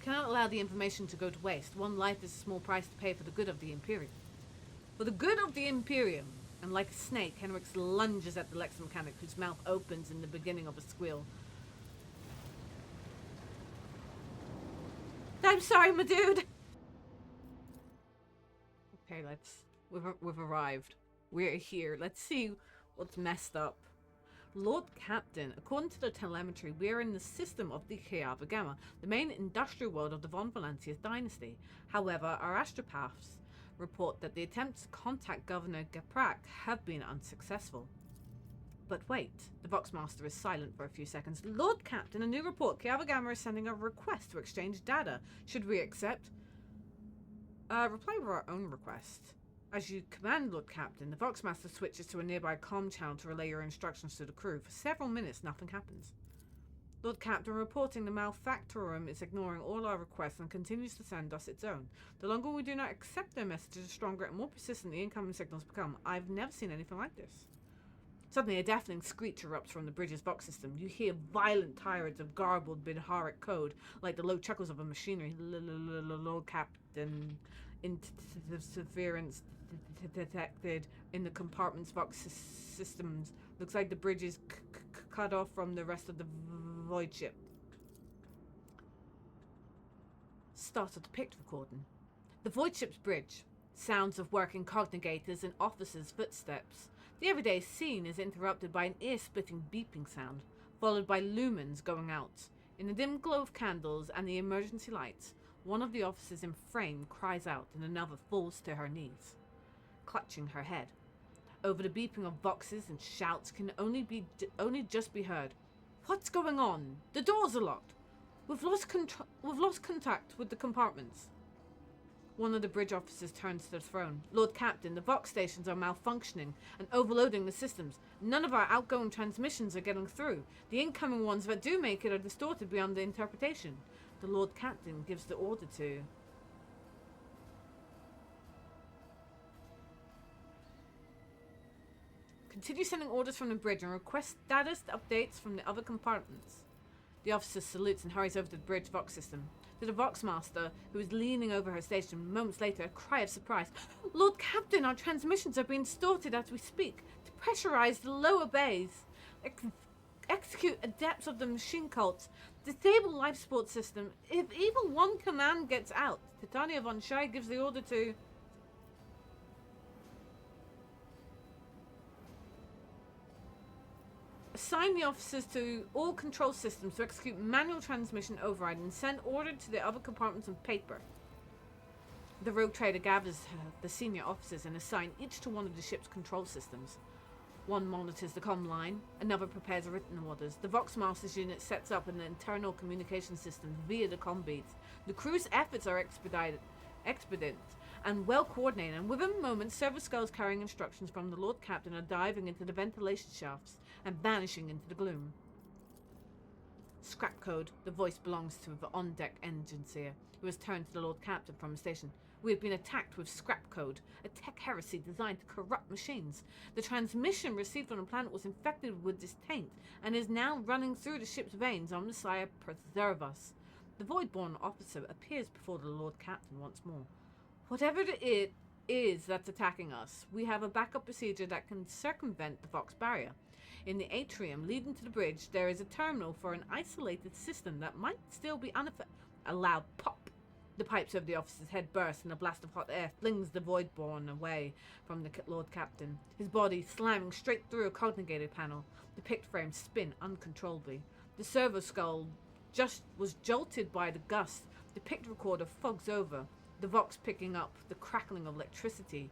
cannot allow the information to go to waste. One life is a small price to pay for the good of the Imperium. For the good of the Imperium. And like a snake, Henrix lunges at the Lex mechanic, whose mouth opens in the beginning of a squeal. I'm sorry, my dude! Okay, we've arrived. We're here. Let's see what's messed up. Lord Captain, according to the telemetry, we are in the system of the Kiava Gamma, the main industrial world of the von Valancius dynasty. However, our astropaths report that the attempts to contact Governor Gaprak have been unsuccessful. But wait, the Voxmaster is silent for a few seconds. Lord Captain, a new report. Kiava Gamma is sending a request to exchange data. Should we accept? Reply with our own request. As you command, Lord Captain, the Voxmaster switches to a nearby comm channel to relay your instructions to the crew. For several minutes, nothing happens. Lord Captain, reporting the Malfactorum is ignoring all our requests and continues to send us its own. The longer we do not accept their messages, the stronger and more persistent the incoming signals become. I've never seen anything like this. Suddenly, a deafening screech erupts from the bridge's Vox system. You hear violent tirades of garbled Bidharic code, like the low chuckles of a machinery. Lord Captain, interference detected in the compartment's Vox systems. Looks like the bridge is cut off from the rest of the void ship. Start of the pict recording. The void ship's bridge. Sounds of working cognigators and officers' footsteps. The everyday scene is interrupted by an ear-splitting beeping sound, followed by lumens going out. In the dim glow of candles and the emergency lights, one of the officers in frame cries out and another falls to her knees, clutching her head. Over the beeping of voxes and shouts can only just be heard. What's going on? The doors are locked. We've lost contact with the compartments. One of the bridge officers turns to the throne. Lord Captain, the Vox stations are malfunctioning and overloading the systems. None of our outgoing transmissions are getting through. The incoming ones that do make it are distorted beyond the interpretation. The Lord Captain gives the order to... Continue sending orders from the bridge and request status updates from the other compartments. The officer salutes and hurries over to the bridge Vox system. To the Voxmaster, who is leaning over her station, moments later, a cry of surprise. Lord Captain, our transmissions are being distorted as we speak. To pressurize the lower bays. Execute adepts of the machine cults. Disable life support system. If even one command gets out, Titania von Schei gives the order to... Assign the officers to all control systems to execute manual transmission override and send order to the other compartments on paper. The rogue trader gathers the senior officers and assign each to one of the ship's control systems. One monitors the comm line, another prepares written orders. The Voxmaster's unit sets up an internal communication system via the comm beads. The crew's efforts are expedient and well coordinated, and within moments, server skulls carrying instructions from the Lord Captain are diving into the ventilation shafts and vanishing into the gloom. Scrap code. The voice belongs to the on-deck engineer, who has turned to the Lord Captain from the station. We have been attacked with scrap code, a tech heresy designed to corrupt machines. The transmission received from the planet was infected with this taint and is now running through the ship's veins. Our Messiah, preserve us. The Voidborn officer appears before the Lord Captain once more. Whatever it is that's attacking us, we have a backup procedure that can circumvent the Vox barrier. In the atrium leading to the bridge, there is a terminal for an isolated system that might still be unaffected. A loud pop. The pipes over the officer's head burst, and a blast of hot air flings the Voidborn away from the Lord Captain, his body slamming straight through a cognigator panel. The pict frames spin uncontrollably. The servo skull was jolted by the gust. The pict recorder fogs over, the Vox picking up the crackling of electricity.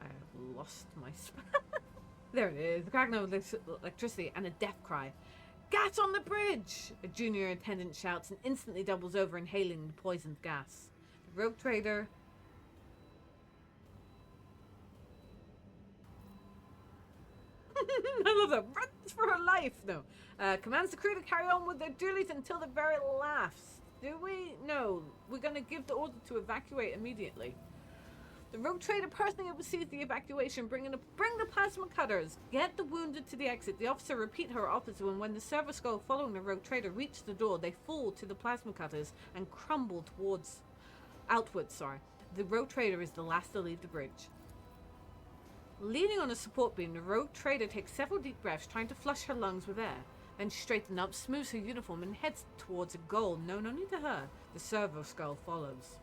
I have lost my There it is. The crackling of electricity and a death cry. Gas on the bridge! A junior attendant shouts and instantly doubles over, inhaling the poisoned gas. The rogue trader... I love that. Runs for her life. No. Commands the crew to carry on with their duties until the very last. Do we? No. We're going to give the order to evacuate immediately. The rogue trader personally oversees the evacuation. Bring the plasma cutters. Get the wounded to the exit. The officer repeat her office, and when the server skull following the rogue trader reach the door, they fall to the plasma cutters and crumble outwards. The rogue trader is the last to leave the bridge. Leaning on a support beam, the rogue trader takes several deep breaths, trying to flush her lungs with air. Then she straightens up, smooths her uniform, and heads towards a goal known only to her. The servo skull follows.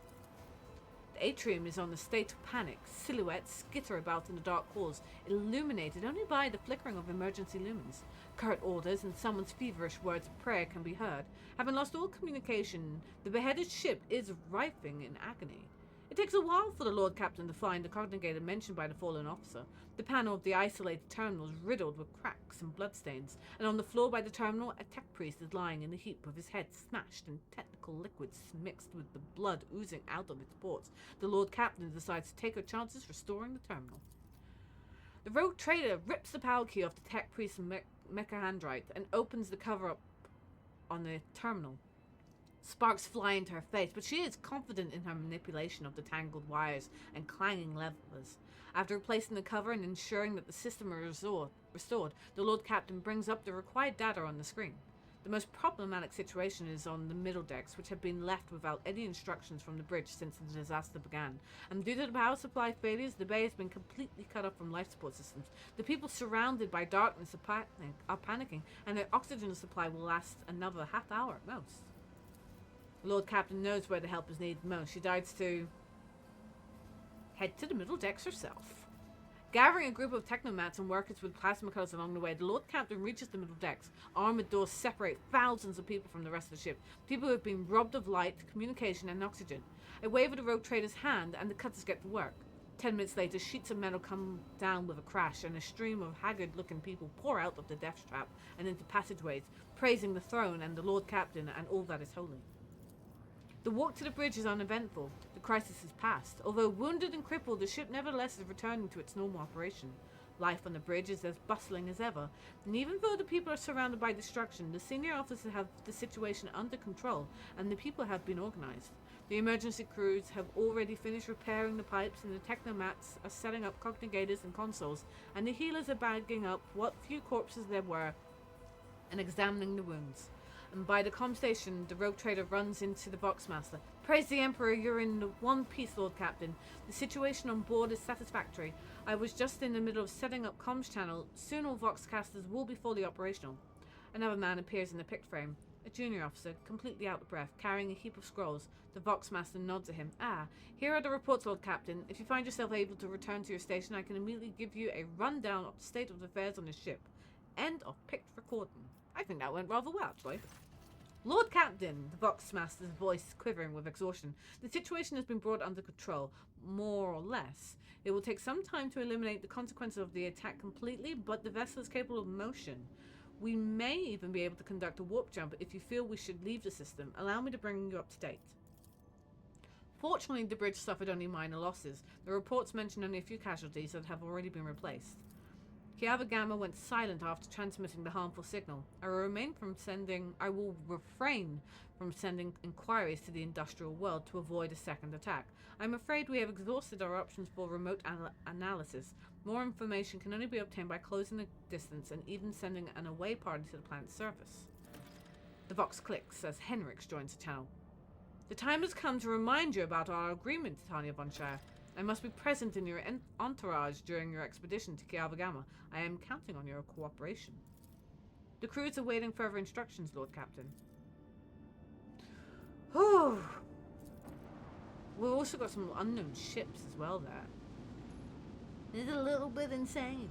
The atrium is on a state of panic. Silhouettes skitter about in the dark halls, illuminated only by the flickering of emergency lumens. Curt orders and someone's feverish words of prayer can be heard. Having lost all communication, the beheaded ship is writhing in agony. It takes a while for the Lord Captain to find the cognigator mentioned by the fallen officer. The panel of the isolated terminal is riddled with cracks and bloodstains, and on the floor by the terminal, a tech priest is lying in a heap with his head smashed and technical liquids mixed with the blood oozing out of its ports. The Lord Captain decides to take her chances restoring the terminal. The rogue trader rips the power key off the tech priest's mechahandrite and opens the cover up on the terminal. Sparks fly into her face, but she is confident in her manipulation of the tangled wires and clanging levers. After replacing the cover and ensuring that the system is restored, the Lord Captain brings up the required data on the screen. The most problematic situation is on the middle decks, which have been left without any instructions from the bridge since the disaster began. And due to the power supply failures, the bay has been completely cut off from life support systems. The people surrounded by darkness are panicking, and their oxygen supply will last another half hour at most. The Lord Captain knows where the help is needed most. She decides to head to the middle decks herself. Gathering a group of technomats and workers with plasma cutters along the way, the Lord Captain reaches the middle decks. Armored doors separate thousands of people from the rest of the ship. People who have been robbed of light, communication, and oxygen. A wave of the rogue trader's hand, and the cutters get to work. 10 minutes later, sheets of metal come down with a crash, and a stream of haggard-looking people pour out of the death trap and into passageways, praising the throne and the Lord Captain and all that is holy. The walk to the bridge is uneventful. The crisis is past. Although wounded and crippled, the ship nevertheless is returning to its normal operation. Life on the bridge is as bustling as ever, and even though the people are surrounded by destruction, the senior officers have the situation under control, and the people have been organized. The emergency crews have already finished repairing the pipes, and the technomats are setting up cognigators and consoles, and the healers are bagging up what few corpses there were and examining the wounds. And by the comm station, the rogue trader runs into the Voxmaster. Praise the Emperor, you're in one piece, Lord Captain. The situation on board is satisfactory. I was just in the middle of setting up comms channel. Soon all Voxcasters will be fully operational. Another man appears in the pict frame. A junior officer, completely out of breath, carrying a heap of scrolls. The Voxmaster nods at him. Here are the reports, Lord Captain. If you find yourself able to return to your station, I can immediately give you a rundown of the state of affairs on the ship. End of pict recording. I think that went rather well, actually. Lord Captain, the Voxmaster's voice quivering with exhaustion. The situation has been brought under control, more or less. It will take some time to eliminate the consequences of the attack completely, but the vessel is capable of motion. We may even be able to conduct a warp jump if you feel we should leave the system. Allow me to bring you up to date. Fortunately, the bridge suffered only minor losses. The reports mention only a few casualties that have already been replaced. Kiava Gamma went silent after transmitting the harmful signal. I will refrain from sending inquiries to the industrial world to avoid a second attack. I'm afraid we have exhausted our options for remote analysis. More information can only be obtained by closing the distance and even sending an away party to the planet's surface. The Vox clicks as Henrix joins the channel. The time has come to remind you about our agreement, Tanya von Shire. I must be present in your entourage during your expedition to Kiava Gamma. I am counting on your cooperation. The crew is awaiting further instructions, Lord Captain. Whew. We've also got some unknown ships as well there. It's a little bit insane.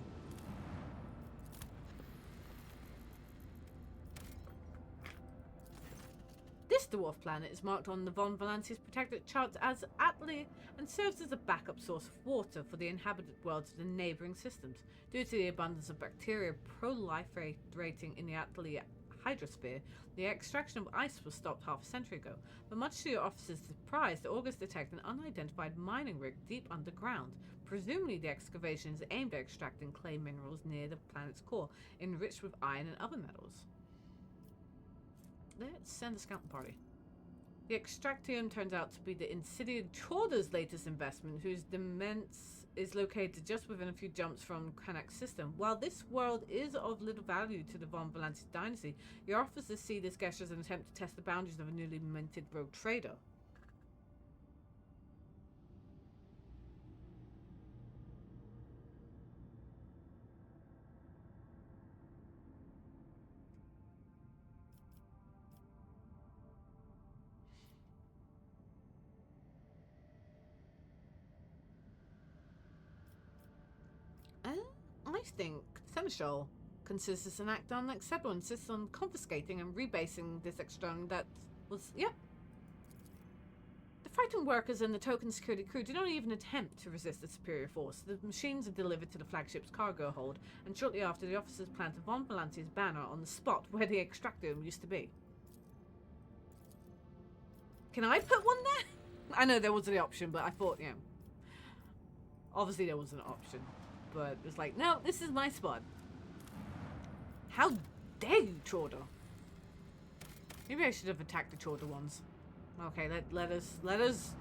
This dwarf planet is marked on the Von Valancius protectorate charts as Atli and serves as a backup source of water for the inhabited worlds of the neighboring systems. Due to the abundance of bacteria proliferating in the Atli hydrosphere, the extraction of ice was stopped half a century ago. But much to your officer's surprise, the augurs detect an unidentified mining rig deep underground. Presumably the excavation is aimed at extracting clay minerals near the planet's core, enriched with iron and other metals. Let's send a scouting party. The Extractium turns out to be the Insidia Chorda's latest investment, whose demesne is located just within a few jumps from Kanak's system. While this world is of little value to the Von Valantis dynasty, your officers see this gesture as an attempt to test the boundaries of a newly minted rogue trader. I think Seneschal considers this an act unacceptable and insists on confiscating and rebasing this extraction that was, yep. The frightened workers and the token security crew do not even attempt to resist the superior force. The machines are delivered to the flagship's cargo hold, and shortly after, the officers plant a Von Valantis banner on the spot where the extractome used to be. Can I put one there? I know there wasn't the option, but I thought, yeah. Obviously there wasn't an option. But it was like, no, this is my spot. How dare you, Chorda? Maybe I should have attacked the Chorda ones. Okay, let us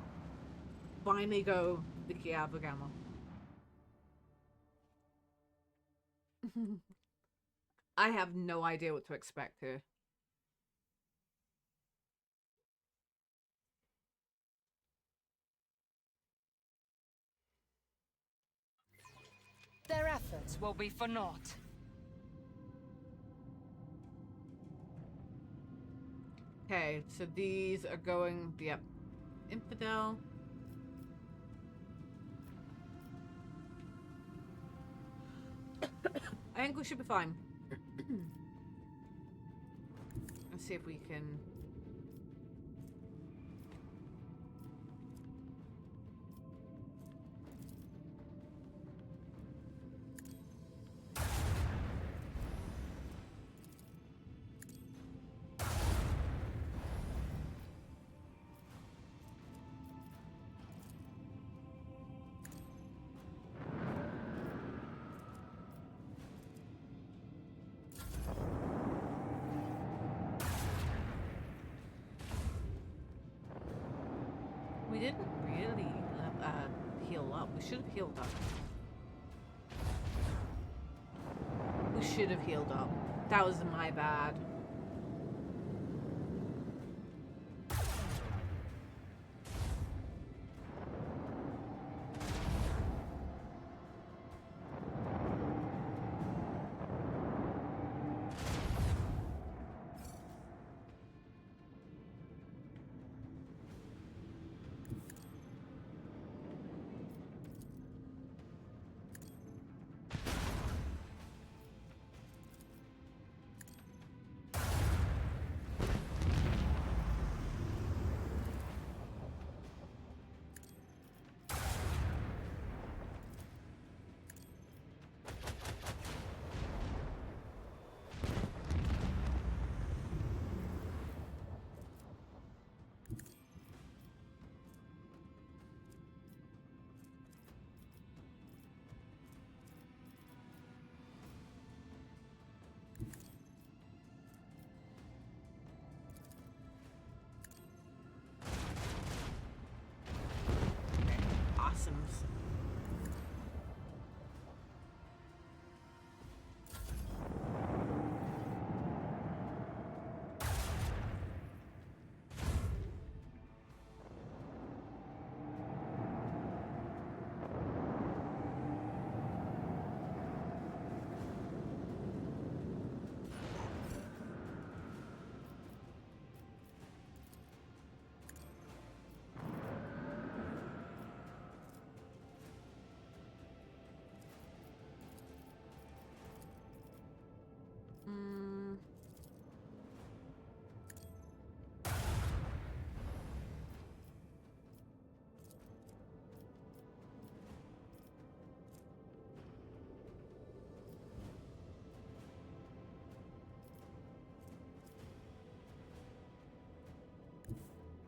finally go the Kiava Gamma. I have no idea what to expect here. Their efforts will be for naught. Okay, so these are going, yep. Infidel. I think we should be fine. Let's see if we can... We didn't really heal up. We should have healed up. We should have healed up. That was my bad.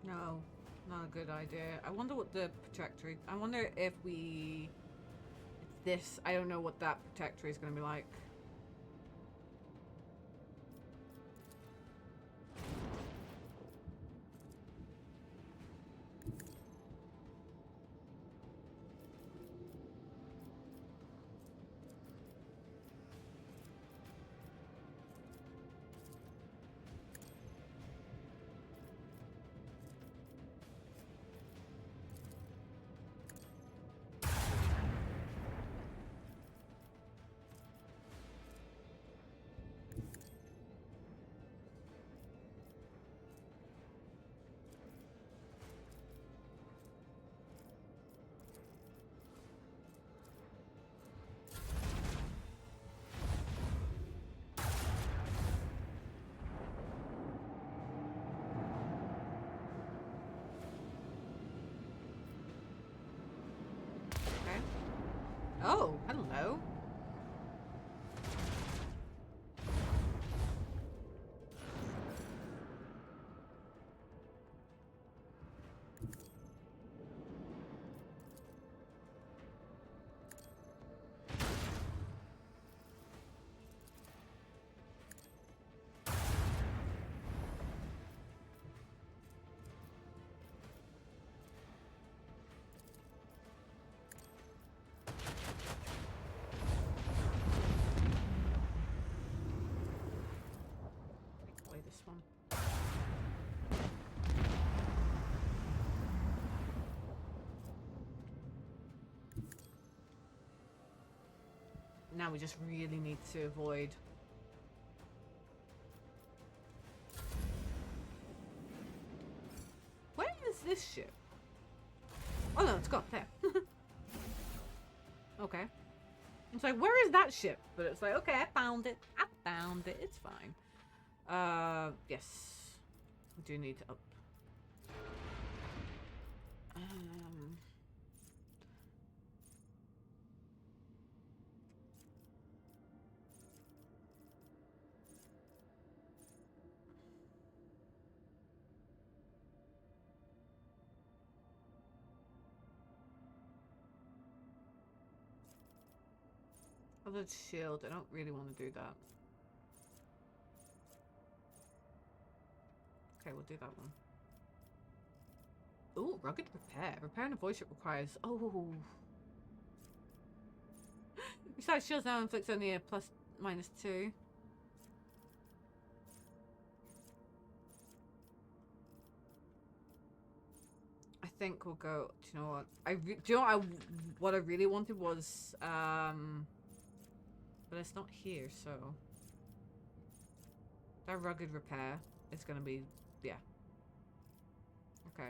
No, not a good idea. I wonder what the protectorate... I wonder if we... It's this. I don't know what that protectorate is going to be like. Oh, hello. Take away this one. Now we just really need to avoid. Where is this ship? Oh no, it's gone there. Okay. It's like, where is that ship? But it's like, okay, I found it. I found it. It's fine. Yes. We do need to up. Other shield. I don't really want to do that. Okay, we'll do that one. Ooh, rugged repair. Repairing a voice ship requires. Oh. Besides, shields now inflicts only a ±2. I think we'll go. Do you know what? Do you know what I really wanted was but it's not here, so that rugged repair is gonna be, yeah. Okay.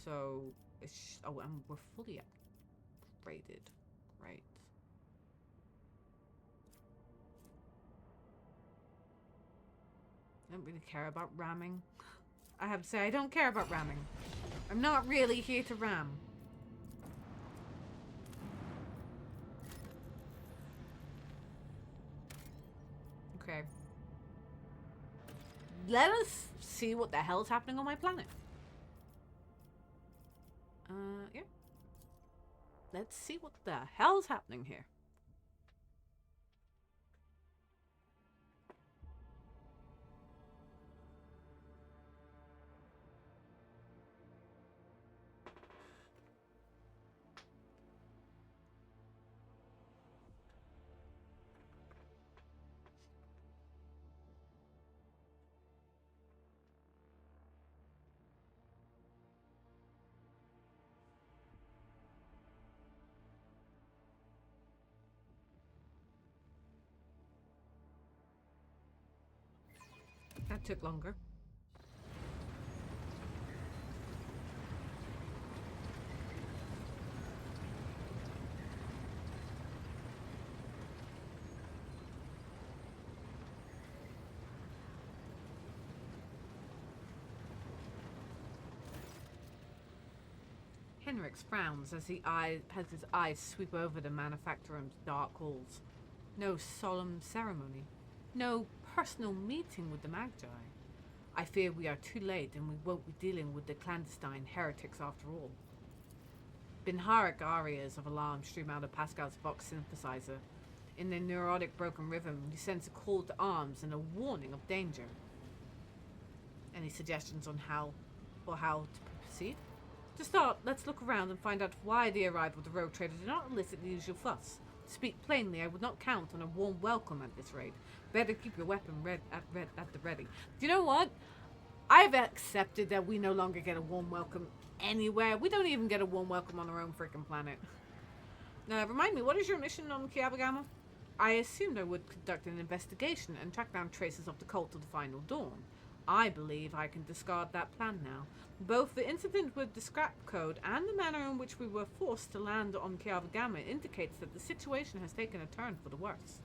So it's oh, and we're fully upgraded, right? I don't really care about ramming. I have to say, I don't care about ramming. I'm not really here to ram. Okay. Let us see what the hell is happening on my planet. Yeah. Let's see what the hell's happening here. That took longer. Henrix frowns as his eyes sweep over the manufacturer's dark halls. No solemn ceremony. No personal meeting with the Magi. I fear we are too late and we won't be dealing with the clandestine heretics after all. Binharic arias of alarm stream out of Pascal's Vox synthesizer. In their neurotic broken rhythm, you sense a call to arms and a warning of danger. Any suggestions on how to proceed? To start, let's look around and find out why the arrival of the rogue trader did not elicit the usual fuss. To speak plainly, I would not count on a warm welcome at this raid. Better keep your weapon at the ready. Do you know what? I've accepted that we no longer get a warm welcome anywhere. We don't even get a warm welcome on our own freaking planet. Now, remind me, what is your mission on Kiava? I assumed I would conduct an investigation and track down traces of the cult of the Final Dawn. I believe I can discard that plan now. Both the incident with the scrap code and the manner in which we were forced to land on Kiava indicates that the situation has taken a turn for the worse.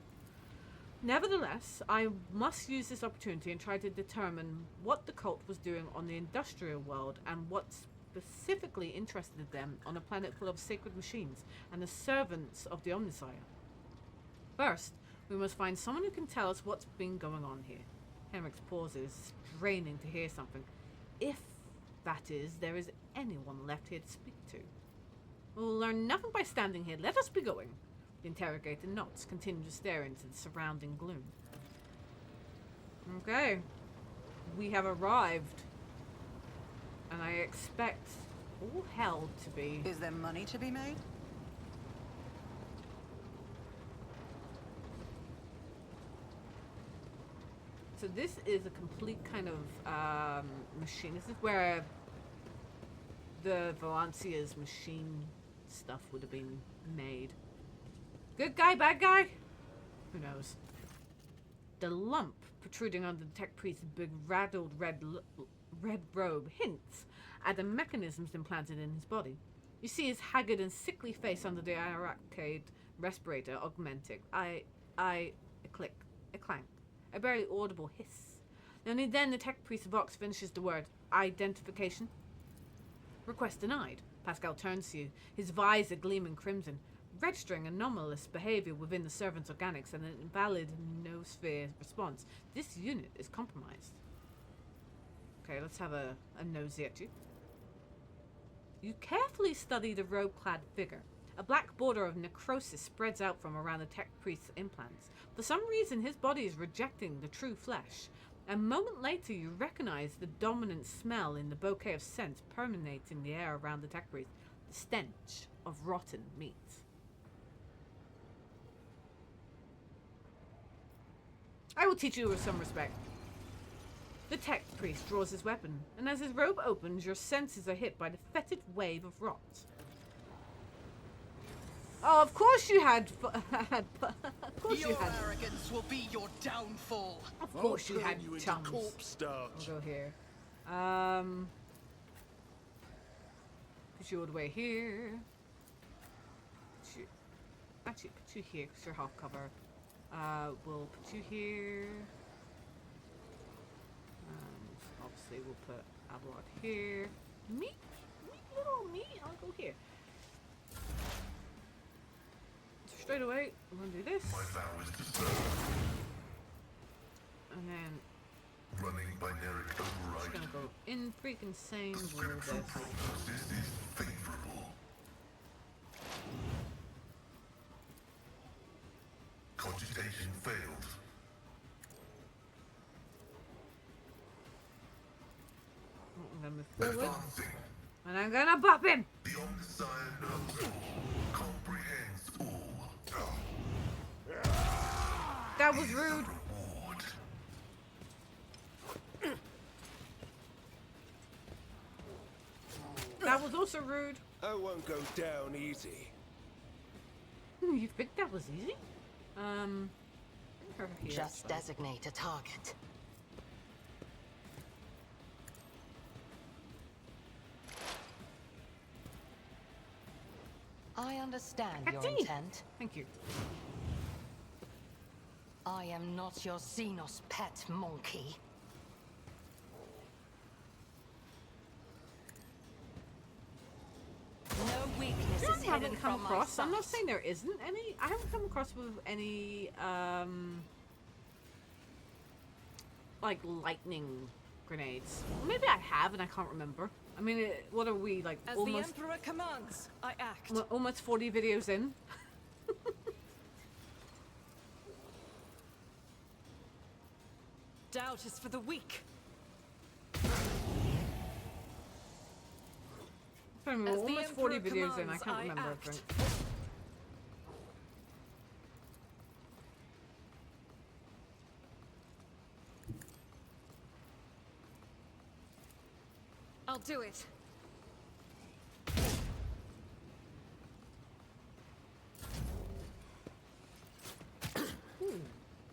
Nevertheless, I must use this opportunity and try to determine what the cult was doing on the industrial world and what specifically interested them on a planet full of sacred machines and the servants of the Omnissiah. First, we must find someone who can tell us what's been going on here. Henrik's pauses, straining to hear something. If, that is, there is anyone left here to speak to. We'll learn nothing by standing here. Let us be going. The interrogator nods, continue to stare into the surrounding gloom. Okay. We have arrived. And I expect all hell to be... Is there money to be made? So this is a complete kind of machine. This is where the Valancia's machine stuff would have been made. Good guy, bad guy? Who knows? The lump protruding under the tech priest's big raddled red robe hints at the mechanisms implanted in his body. You see his haggard and sickly face under the arcade respirator augmenting. A click, a clank, a barely audible hiss. Only then the tech priest Vox finishes the word identification. Request denied. Pascal turns to you, his visor gleaming crimson, registering anomalous behavior within the servant's organics and an invalid noosphere response. This unit is compromised. Okay, let's have a nosy at you. You carefully study the robe-clad figure. A black border of necrosis spreads out from around the tech priest's implants. For some reason, his body is rejecting the true flesh. A moment later, you recognize the dominant smell in the bouquet of scents permeating the air around the tech priest. The stench of rotten meat. I will teach you with some respect. The tech priest draws his weapon, and as his robe opens, your senses are hit by the fetid wave of rot. Oh, of course you had. Of course you had. Your arrogance will be your downfall. Of course you had you into chums. corpse starch. I'll go here. Put you all the way here. Actually, put you here because you're half cover. We'll put you here. Obviously, we'll put Abelard here. Me, little me. I'll go here. So straight away, I'm gonna do this. My vow is to serve. And then Running binary I'm just override. gonna go in freaking sane with Scriptural this. prognosis is favorable. Cogitation failed. I'm gonna move forward. Advancing. And I'm gonna bop him! The Omnissiah knows all. Comprehends all. That was rude. Reward. That was also rude. I won't go down easy. You think that was easy? Her here, Just so. designate a target. I understand your Captain! intent. Thank you. I am not your Xenos pet monkey. No weakness is I hidden haven't come from my across. I'm not sight. saying there isn't any. I haven't come across with any like lightning grenades. Maybe I have and I can't remember. I mean, what are we like? As almost the Emperor commands, I act. almost 40 videos in. Doubt is for the weak. I mean, As we're the almost 40 Emperor videos in. I commands, can't I remember act. everything. I'll do it.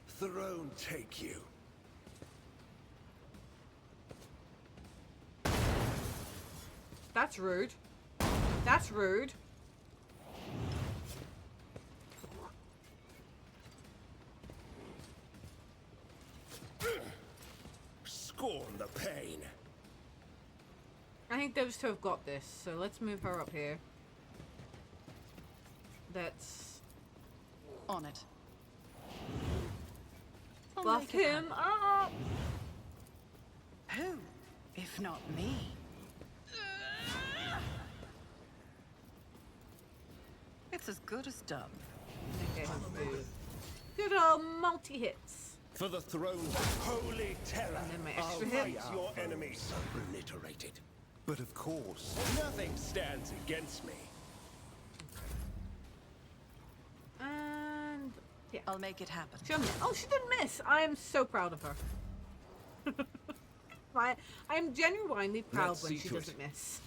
Throne take you. That's rude. That's rude. Scorn the pain. I think those two have got this, so let's move her up here. That's On it. I'll buff make it him happen. up. Who, if not me? It's as good as done. Okay, food. Good old multi hits. For the throne's holy terror, And then my I'll extra hit. fight your enemies obliterated. But of course, nothing stands against me. And yeah. I'll make it happen. Oh, she didn't miss. I am so proud of her. I'm genuinely proud Let's when see she to it. doesn't miss.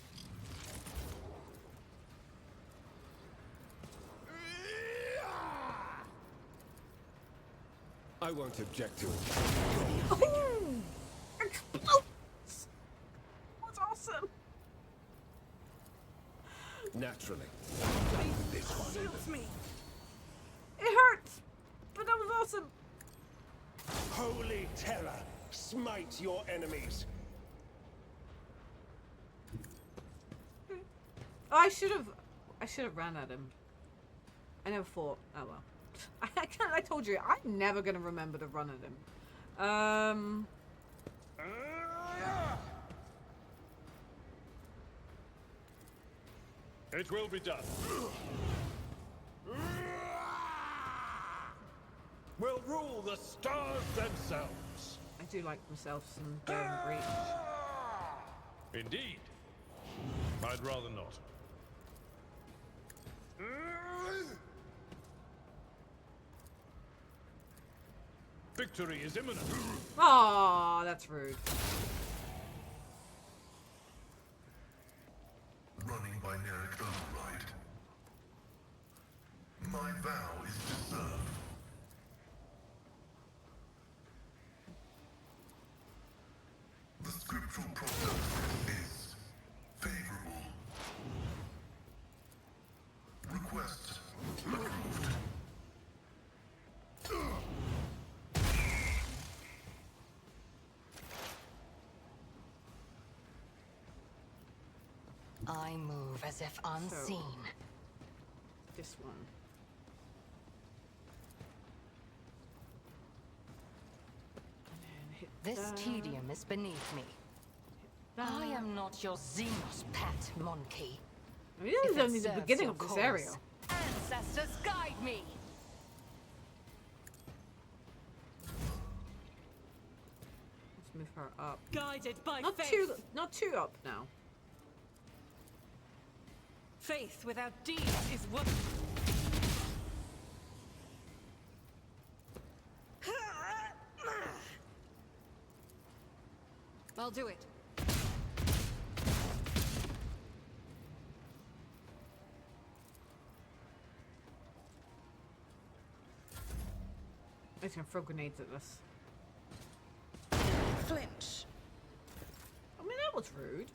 I won't object to it. Oh! Explodes! That's awesome. Naturally. This one. Shoots me. It hurts, but that was awesome. Holy terror, smite your enemies. Oh, I should have ran at him. I never thought. Oh well. I told you, I'm never gonna remember to run at him. It will be done. Will rule the stars themselves. I do like myself some Daring Breach. Indeed. I'd rather not. Victory is imminent. Aw, that's rude. Running by Nerrick override. My vow is to serve. The scriptural prognosis is favorable. Request approved. I move as if unseen. This one. And then hit This that, tedium is beneath me. that. I am not your Xenos pet monkey. I mean, this If is it only the serves beginning your of this cause. area. Ancestors, guide me! Let's move her up. Guided by Not faith. not too up now. Faith without deeds is what. I'll do it. I'm just gonna throw grenades at this. Flinch. I mean, that was rude.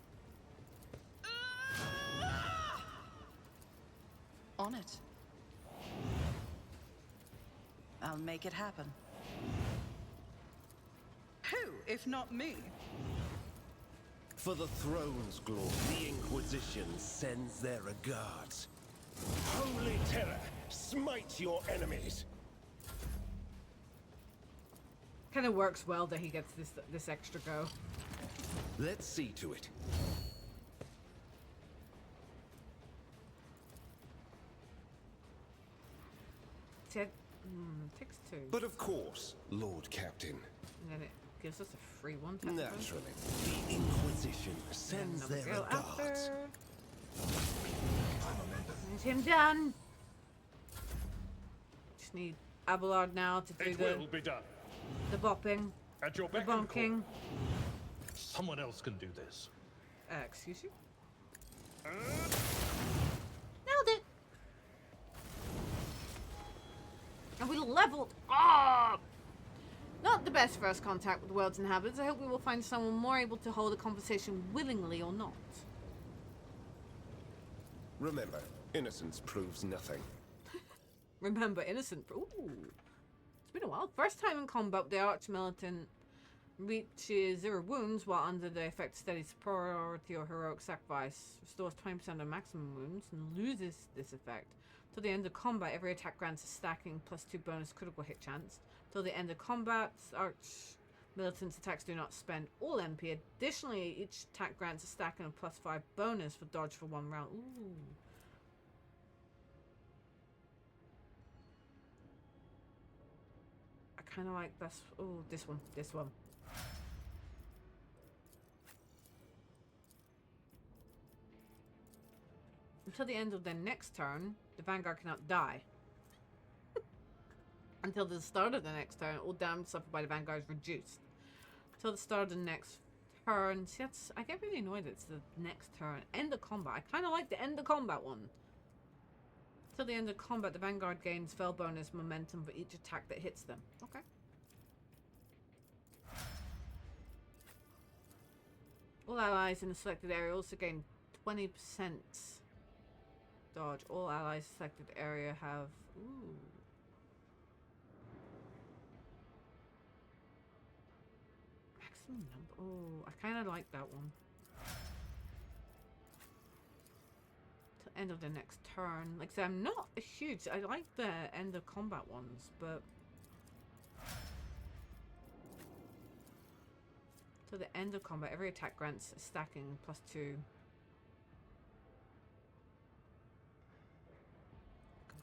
On it. I'll make it happen. Who, if not me? For the throne's glory, the Inquisition sends their regards. Holy terror, smite your enemies. Kind of works well that he gets this extra go. Let's see to it. Takes two. But of course, Lord Captain. And then it gives us a free one. technically. Naturally, the Inquisition sends Another their go regards. after. And him done. Just need Abelard now to do It the will be done. bopping, At your the beck and call. bonking. Someone else can do this. Excuse you? Nailed it! And we leveled up! Not the best first contact with the world's inhabitants. I hope we will find someone more able to hold a conversation willingly or not. Remember, innocence proves nothing. Remember, innocent. Ooh. It's been a while. First time in combat, the arch militant reaches 0 wounds while under the effect of steady superiority or heroic sacrifice. Restores 20% of maximum wounds and loses this effect. Till the end of combat, every attack grants a stacking +2 bonus critical hit chance. Till the end of combat, arch militants' attacks do not spend all MP. Additionally, each attack grants a stacking of +5 bonus for dodge for 1 round. Ooh. I kind of like this. Oh, this one. This one. Until the end of their next turn, the Vanguard cannot die. Until the start of the next turn, all damage suffered by the Vanguard is reduced. Until the start of the next turn. See, that's, I get really annoyed it's the next turn. End of combat. I kind of like the end of combat one. Till the end of combat, the Vanguard gains spell bonus momentum for each attack that hits them. Okay. All allies in the selected area also gain 20% dodge. All allies in the selected area have... Ooh. Maximum number. Oh, I kind of like that one. Till end of the next turn. Like I said, I'm not a huge... I like the end of combat ones, but... To the end of combat, every attack grants a stacking +2. Go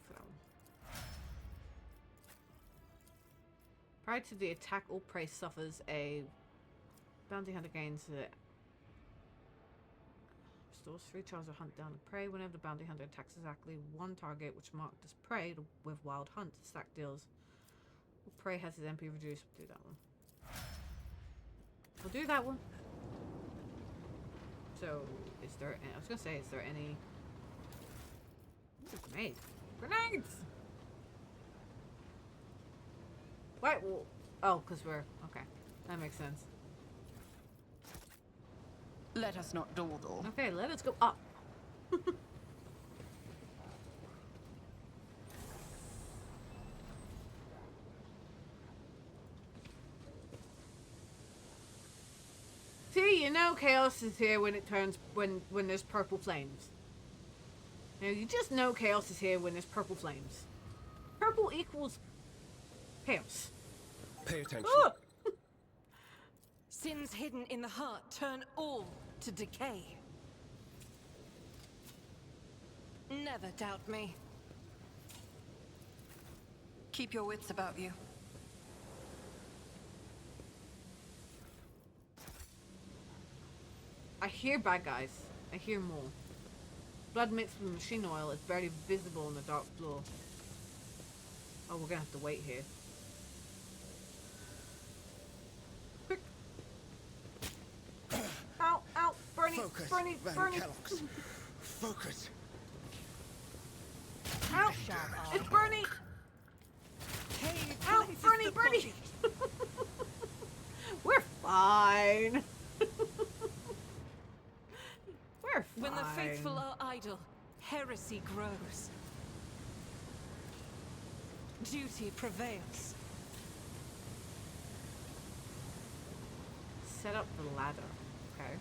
for that one. Prior to the attack, all prey suffers a bounty hunter gains restores 3 charges of hunt down the prey. Whenever the bounty hunter attacks exactly one target which marked as prey with wild hunt, the stack deals. Prey has his MP reduced. We'll do that one. We'll do that one. So, is there... I was going to say, is there any... Ooh, grenade. Grenades! Wait, well... Oh, because we're... Okay. That makes sense. Let us not dawdle. Okay, let us go up. See, you know chaos is here when it turns when there's purple flames. You know, you just know chaos is here when there's purple flames. Purple equals chaos. Pay attention. Oh! Sins hidden in the heart turn all to decay. Never doubt me. Keep your wits about you. I hear bad guys. I hear more. Blood mixed with machine oil is barely visible on the dark floor. Oh, we're gonna have to wait here. Quick! Ow! Ow! Bernie! Focus, Bernie! Van Bernie! Kellogg's. Focus. Ow! It's Bernie! Cave Ow! places Bernie! the Bernie! body. We're fine! We're fine. When the faithful are idle, heresy grows. Duty prevails. Set up the ladder. Okay.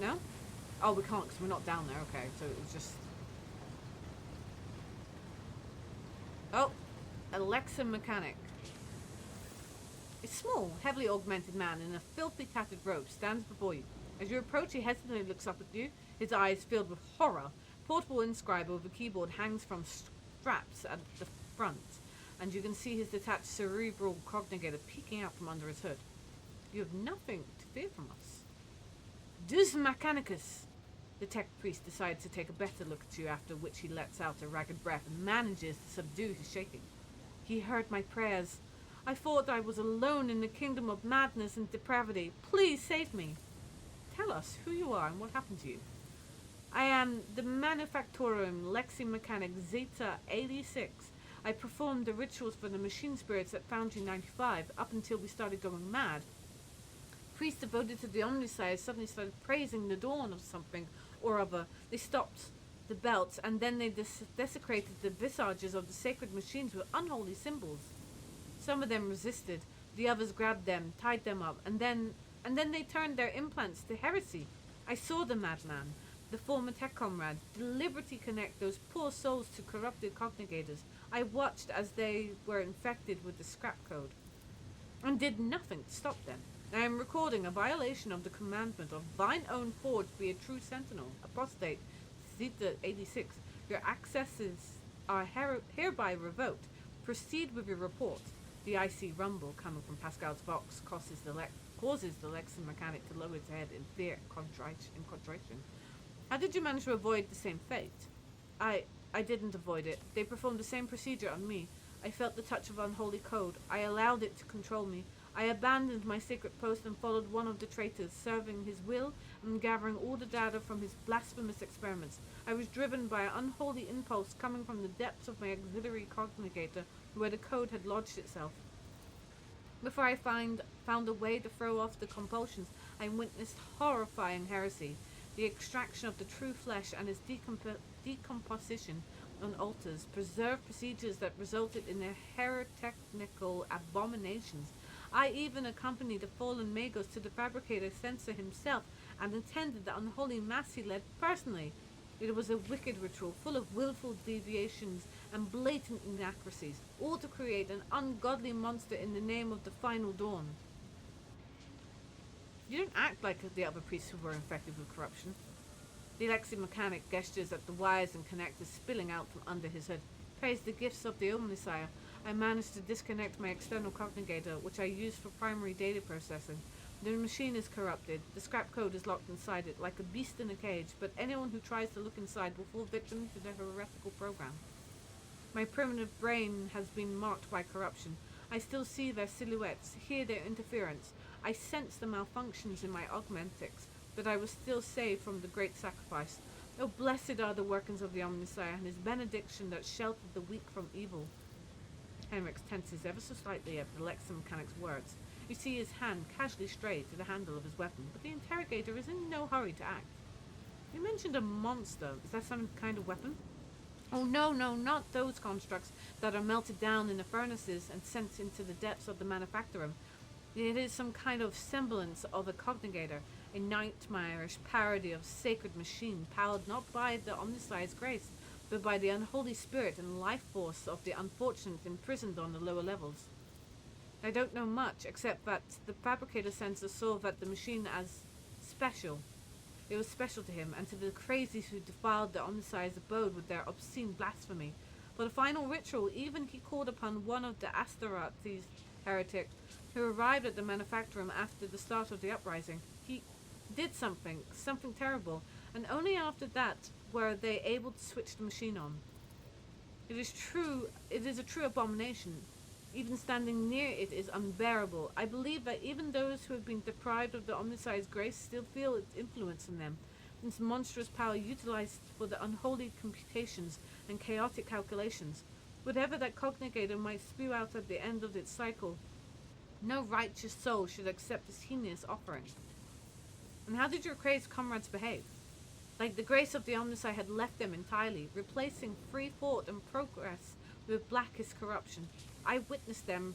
No? Oh, we can't because we're not down there. Okay, so it was just... Oh! Alexa Mechanic. A small, heavily augmented man in a filthy tattered robe stands before you. As you approach, he hesitantly looks up at you, his eyes filled with horror. A portable inscriber with a keyboard hangs from straps at the front, and you can see his detached cerebral cognigator peeking out from under his hood. You have nothing to fear from us. Deus Mechanicus! The tech priest decides to take a better look at you, after which he lets out a ragged breath and manages to subdue his shaking. He heard my prayers. I thought I was alone in the kingdom of madness and depravity. Please save me. Tell us who you are and what happened to you. I am the Manufactorum Lexi Mechanic Zeta 86. I performed the rituals for the machine spirits at Foundry 95 up until we started going mad. Priests devoted to the Omniscience suddenly started praising the dawn of something or other. They stopped the belts, and then they desecrated the visages of the sacred machines with unholy symbols. Some of them resisted, the others grabbed them, tied them up, and then they turned their implants to heresy. I saw the madman, the former tech comrade, deliberately connect those poor souls to corrupted cognigators. I watched as they were infected with the scrap code, and did nothing to stop them. I am recording a violation of the commandment of thine own forge be a true sentinel, apostate, Zeta 86. Your accesses are hereby revoked. Proceed with your report. The icy rumble coming from Pascal's box causes the Lexan mechanic to lower its head in fear and contrition. How did you manage to avoid the same fate? I didn't avoid it. They performed the same procedure on me. I felt the touch of unholy code. I allowed it to control me. I abandoned my secret post and followed one of the traitors, serving his will and gathering all the data from his blasphemous experiments. I was driven by an unholy impulse coming from the depths of my auxiliary cognigator, where the code had lodged itself. Before I found a way to throw off the compulsions, I witnessed horrifying heresy, the extraction of the true flesh and its decomposition on altars, preserved procedures that resulted in their heretical abominations. I even accompanied the fallen Magos to the fabricator censor himself and attended the unholy mass he led personally. It was a wicked ritual, full of willful deviations and blatant inaccuracies, all to create an ungodly monster in the name of the final dawn. You don't act like the other priests who were infected with corruption. The Alexi mechanic gestures at the wires and connectors spilling out from under his hood. Praise the gifts of the Omnisire. I managed to disconnect my external cognigator, which I used for primary data processing. The machine is corrupted. The scrap code is locked inside it, like a beast in a cage, but anyone who tries to look inside will fall victim to their heretical program. My primitive brain has been marked by corruption. I still see their silhouettes, hear their interference. I sense the malfunctions in my augmentics, but I was still saved from the great sacrifice. Oh, blessed are the workings of the Omnisire and his benediction that sheltered the weak from evil. Henrik tenses ever so slightly at the Lexan mechanic's words. You see his hand casually stray to the handle of his weapon, but the interrogator is in no hurry to act. You mentioned a monster. Is that some kind of weapon? Oh, no, not those constructs that are melted down in the furnaces and sent into the depths of the manufactorum. It is some kind of semblance of a cognigator, a nightmarish parody of sacred machine, powered not by the Omnisire's grace, but by the unholy spirit and life force of the unfortunate imprisoned on the lower levels. I don't know much, except that the fabricator sensor saw that the machine as special. It was special to him, and to the crazies who defiled the Omnisire's abode with their obscene blasphemy. For the final ritual, even he called upon one of the Astaroth's heretics, who arrived at the manufactorum after the start of the uprising. He did something terrible, and only after that were they able to switch the machine on. It is a true abomination. Even standing near it is unbearable. I believe that even those who have been deprived of the Omnisire's grace still feel its influence in them, its monstrous power utilized for the unholy computations and chaotic calculations. Whatever that cognigator might spew out at the end of its cycle, no righteous soul should accept this heinous offering. And how did your crazed comrades behave? Like the grace of the Omnisire had left them entirely, replacing free thought and progress with blackest corruption. I witnessed them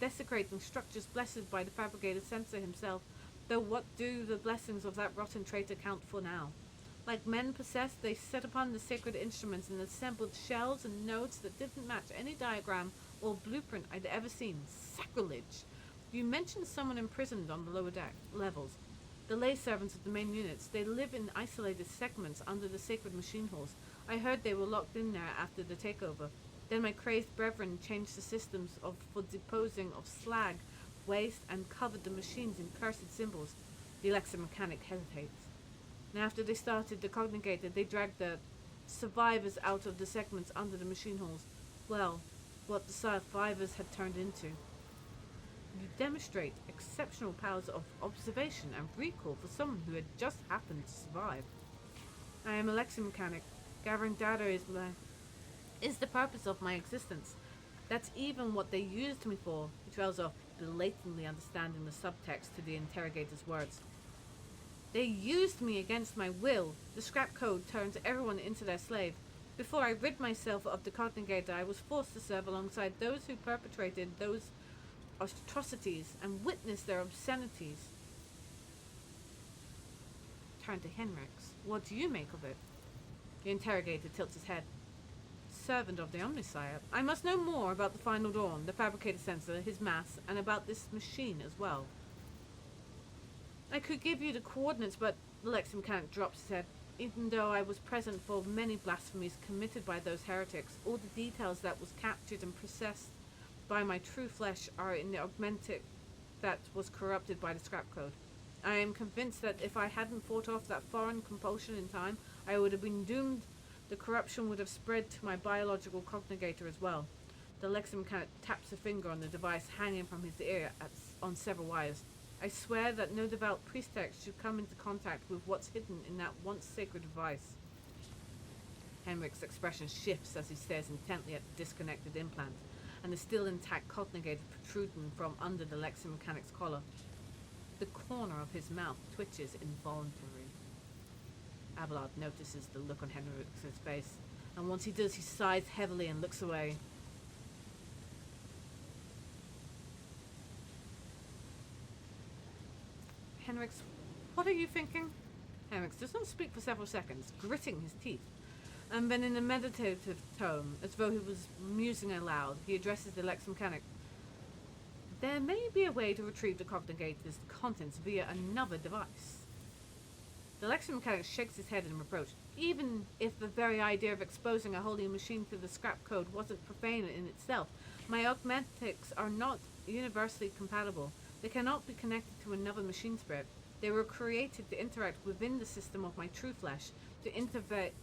desecrating structures blessed by the fabricator censor himself, though what do the blessings of that rotten traitor count for now? Like men possessed, they set upon the sacred instruments and assembled shells and nodes that didn't match any diagram or blueprint I'd ever seen. Sacrilege! You mentioned someone imprisoned on the lower deck levels. The lay servants of the main units, they live in isolated segments under the sacred machine halls. I heard they were locked in there after the takeover. Then my crazed brethren changed the systems for disposing of slag, waste, and covered the machines in cursed symbols. The Alexa mechanic hesitates. And after they started the cognigator, they dragged the survivors out of the segments under the machine halls. Well, what the survivors had turned into. You demonstrate exceptional powers of observation and recall for someone who had just happened to survive. I am a Alexa mechanic. Gathering data is the purpose of my existence. That's even what they used me for, he trails off, blatantly understanding the subtext to the interrogator's words. They used me against my will. The scrap code turns everyone into their slave. Before I rid myself of the Cognigator, I was forced to serve alongside those who perpetrated those atrocities and witnessed their obscenities. Turn to Henrix. What do you make of it? The interrogator tilts his head. Servant of the Omnisire, I must know more about the Final Dawn, the fabricated sensor, his mass, and about this machine as well. I could give you the coordinates, but the Lex mechanic drops his head. Even though I was present for many blasphemies committed by those heretics, all the details that was captured and processed by my true flesh are in the augmentic that was corrupted by the scrap code. I am convinced that if I hadn't fought off that foreign compulsion in time, I would have been doomed. The corruption would have spread to my biological cognigator as well. The Lex mechanic taps a finger on the device hanging from his ear on several wires. I swear that no devout priestess should come into contact with what's hidden in that once sacred device. Henrik's expression shifts as he stares intently at the disconnected implant and the still intact cognigator protruding from under the Lex mechanic's collar. The corner of his mouth twitches involuntarily. Abelard notices the look on Henrik's face, and once he does, he sighs heavily and looks away. Henrix, what are you thinking? Henrix does not speak for several seconds, gritting his teeth, and then in a meditative tone, as though he was musing aloud, he addresses the Lex mechanic. There may be a way to retrieve the cognigator's contents via another device. The Lex mechanic shakes his head in reproach. Even if the very idea of exposing a holy machine to the scrap code wasn't profane in itself, my augmentics are not universally compatible. They cannot be connected to another machine spirit. They were created to interact within the system of my true flesh, to intervate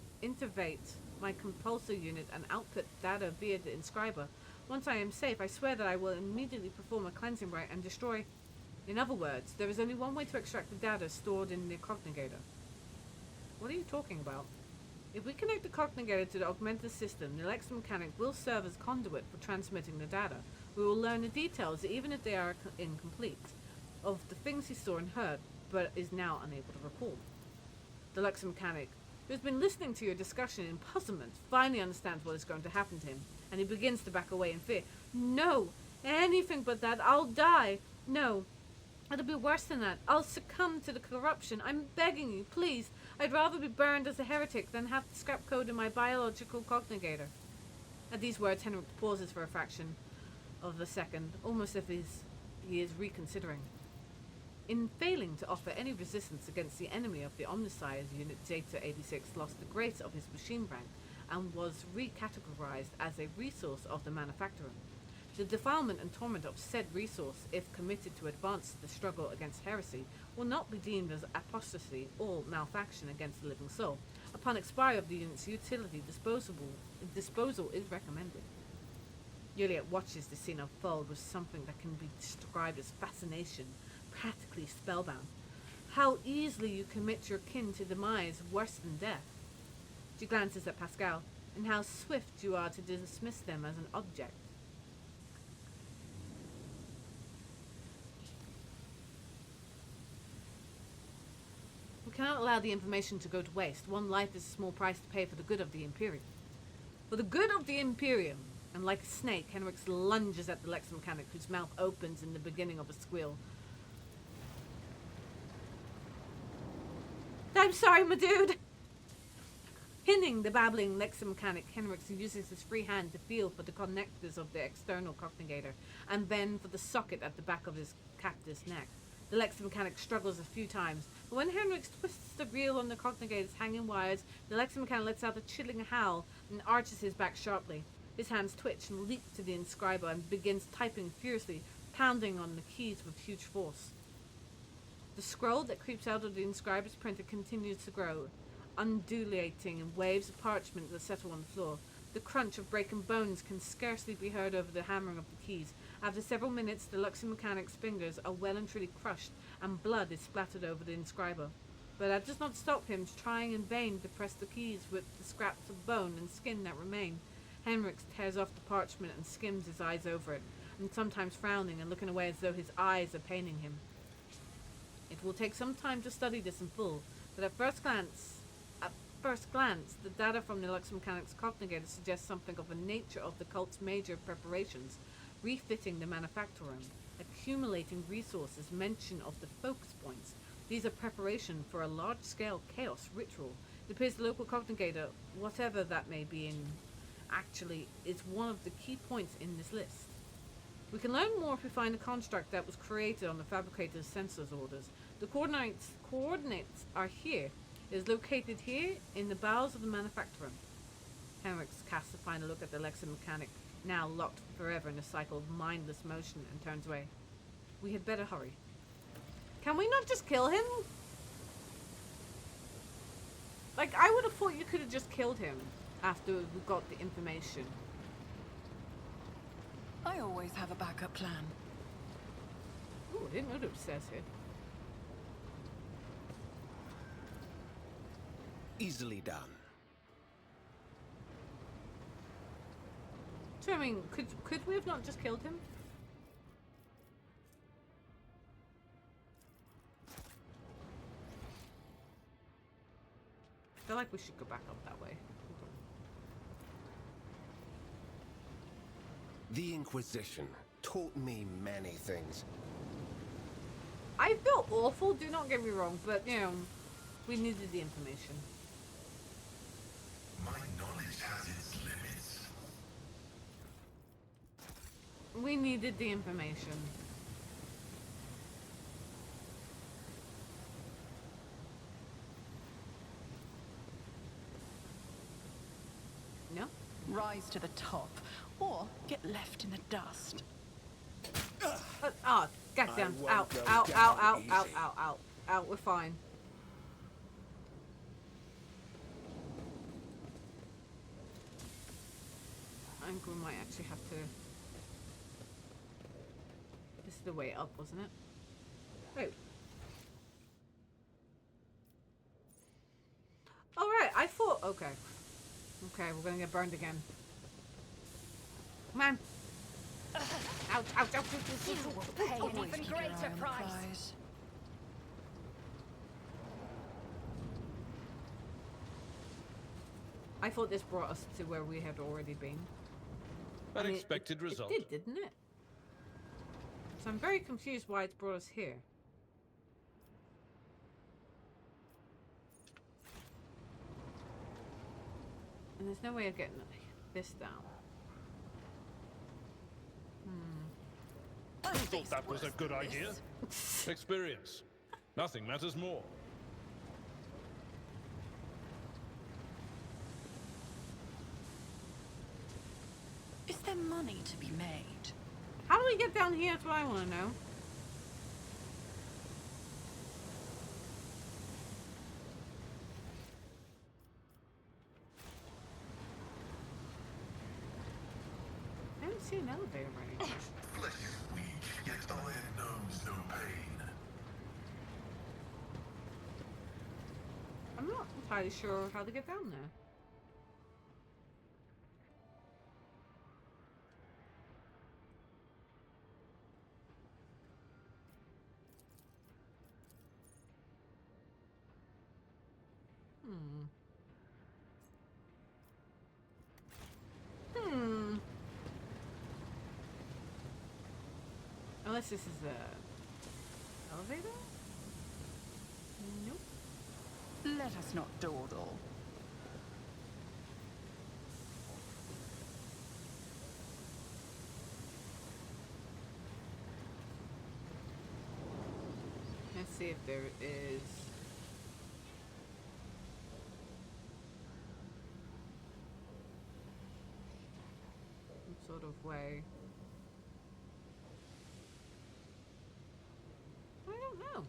my compulsor unit and output data via the inscriber. Once I am safe, I swear that I will immediately perform a cleansing rite and destroy. In other words, there is only one way to extract the data stored in the cognigator. What are you talking about? If we connect the cognigator to the augmented system, the Lex mechanic will serve as conduit for transmitting the data. We will learn the details, even if they are incomplete, of the things he saw and heard, but is now unable to recall. The Lex mechanic, who has been listening to your discussion in puzzlement, finally understands what is going to happen to him, and he begins to back away in fear. No! Anything but that! I'll die! No! It'll be worse than that. I'll succumb to the corruption. I'm begging you, please. I'd rather be burned as a heretic than have the scrap code in my biological cognigator. At these words, Henrik pauses for a fraction of a second, almost as if he is reconsidering. In failing to offer any resistance against the enemy of the Omnisire's Unit Zeta 86 lost the grace of his machine rank and was recategorized as a resource of the manufacturer. The defilement and torment of said resource, if committed to advance the struggle against heresy, will not be deemed as apostasy or malfaction against the living soul. Upon expiry of the unit's utility, disposal is recommended. Juliet watches the scene unfold with something that can be described as fascination, practically spellbound. How easily you commit your kin to demise worse than death. She glances at Pascal, and how swift you are to dismiss them as an object. We cannot allow the information to go to waste. One life is a small price to pay for the good of the Imperium. For the good of the Imperium! And like a snake, Henrix lunges at the Lex mechanic, whose mouth opens in the beginning of a squeal. I'm sorry, my dude! Pinning the babbling Lex mechanic, Henrix uses his free hand to feel for the connectors of the external cognigator, and then for the socket at the back of his captor's neck. The Lex mechanic struggles a few times, but when Henrix twists the reel on the cognigator's hanging wires, the Lex mechanic lets out a chilling howl and arches his back sharply. His hands twitch and leap to the inscriber and begins typing furiously, pounding on the keys with huge force. The scroll that creeps out of the inscriber's printer continues to grow, undulating in waves of parchment that settle on the floor. The crunch of breaking bones can scarcely be heard over the hammering of the keys. After several minutes, the Luxy mechanic's fingers are well and truly crushed, and blood is splattered over the inscriber. But that does not stop him trying in vain to press the keys with the scraps of bone and skin that remain. Henrix tears off the parchment and skims his eyes over it, and sometimes frowning and looking away as though his eyes are paining him. It will take some time to study this in full, but at first glance, the data from the Lux Mechanics Cognigator suggests something of the nature of the cult's major preparations, refitting the manufactorum, accumulating resources, mention of the focus points. These are preparation for a large-scale chaos ritual. It appears the local Cognigator, whatever that may be actually, is one of the key points in this list. We can learn more if we find the construct that was created on the fabricator's sensors orders. The coordinates are here. It is located here in the bowels of the manufacturer. Henrix casts a final look at the Lexan mechanic, now locked forever in a cycle of mindless motion, and turns away. We had better hurry. Can we not just kill him? Like, I would have thought you could have just killed him after we got the information. I always have a backup plan. Ooh, I didn't know what it says here. Easily done. So, I mean, could we have not just killed him? I feel like we should go back up that way. The Inquisition taught me many things. I feel awful, do not get me wrong, but, you know, we needed the information. My knowledge has its limits. We needed the information. No? Rise to the top, or get left in the dust. Oh, goddamn. I Out, won't go out, down out, out, easy. out, out, out, out. We're fine. I think we might actually have to... This is the way up, wasn't it? Oh. Alright, I thought... Okay. Okay, we're gonna get burned again. Come on. Ouch, ouch, ouch, ouch, ouch, ouch, You ouch, will ouch, pay ouch, an ouch. even greater price. I thought this brought us to where we had already been. I mean, Unexpected result. It did, didn't it? So I'm very confused why it's brought us here. And there's no way of getting this down. I thought that was a good idea. Experience. Nothing matters more. Is there money to be made? How do we get down here? That's what I want to know. I don't see an elevator right here. Flesh is weak, yet iron knows no pain. I'm not entirely sure how to get down there. Unless this is a elevator? Nope. Let us not dawdle. Let's see if there is... some sort of way. I don't know.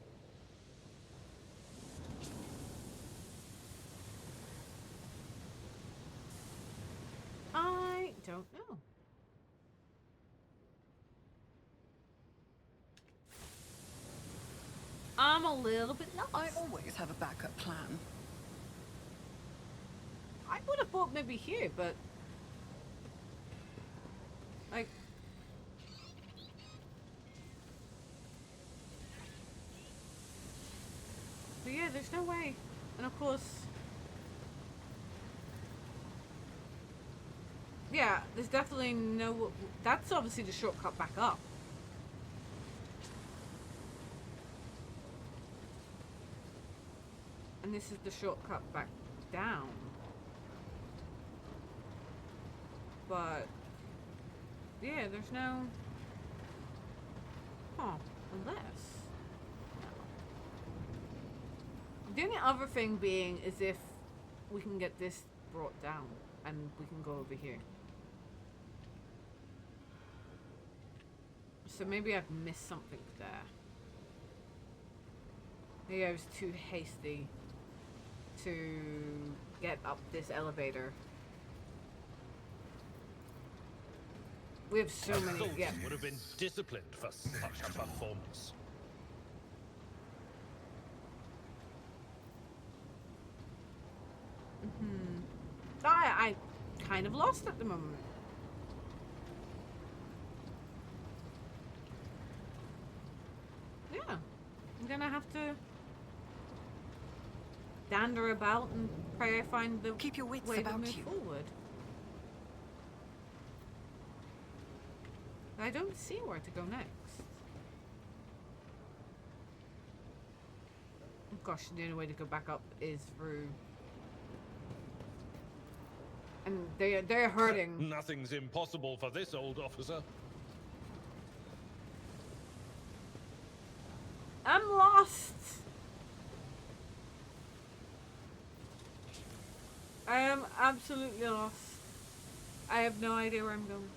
I don't know. I'm a little bit lost. I always have a backup plan. I would have thought maybe here, but like there's no way. And of course, yeah, there's definitely no. That's obviously the shortcut back up. And this is the shortcut back down. But yeah, there's no. Huh, unless. The only other thing being is if we can get this brought down and we can go over here. So maybe I've missed something there. Maybe I was too hasty to get up this elevator. We have so many. Soldiers Yeah. would have been disciplined for such a performance. I kind of lost at the moment. Yeah. I'm gonna have to dander about and pray I find the Keep your wits way to about move you. forward. I don't see where to go next. Gosh, the only way to go back up is through. And they're hurting. Nothing's impossible for this old officer. I'm lost. I am absolutely lost. I have no idea where I'm going.